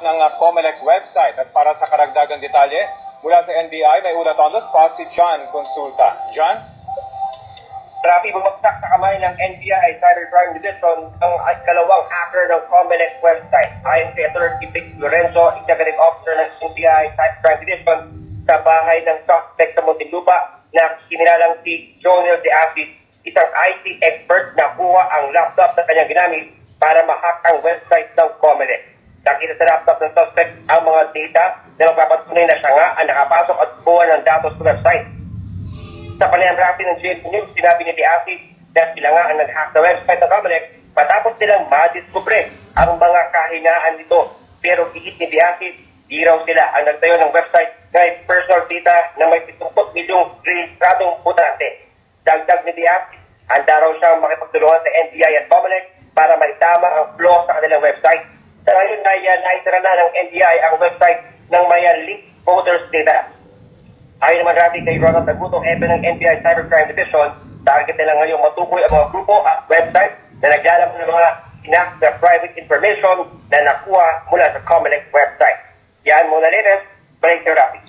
ng COMELEC website. At para sa karagdagang detalye, mula sa NBI, may ulat on the spot si John Consulta. John? Rafi, bumagsak sa kamay ng NBI Cybercrime Division ang kalawang hacker ng COMELEC website. Ayon kay Attorney Vic Lorenzo, Executive Officer ng NBI Cybercrime Division, sa bahay ng suspect sa Muntinlupa na kinilalang si Jonel De Asis, isang IT expert na kuha ang laptop na kanyang ginamit para ma-hack ang website ng COMELEC. Nakita sa laptop ng suspect ang mga data na magpapatunay na siya nga ang nakapasok at kuha ng datos sa website. Sa panayam rapi ng GMA News, sinabi ni De Asis na sila nga ang nag-hack sa website ng COMELEC matapos nilang madiskubre ang mga kahinaan nito. Pero higit ni De Asis, di raw sila ang nagtayo ng website na personal data na may 70 milyong rehistradong botante. Dagdag ni De Asis, handa raw siyang makipagtulungan sa NBI at COMELEC para maitama ang flaw sa kanilang website. Sa ngayon ay naitira na ng NBI ang website ng may leaked voters data. Ayon naman rapi kay Ronald Taguto, hepe ng NBI Cybercrime Division, target nila ngayon matukoy ang mga grupo at website na naglalaman ng mga inact na private information na nakuha mula sa COMELEC website. Yan muna latest, balik kay Rafi.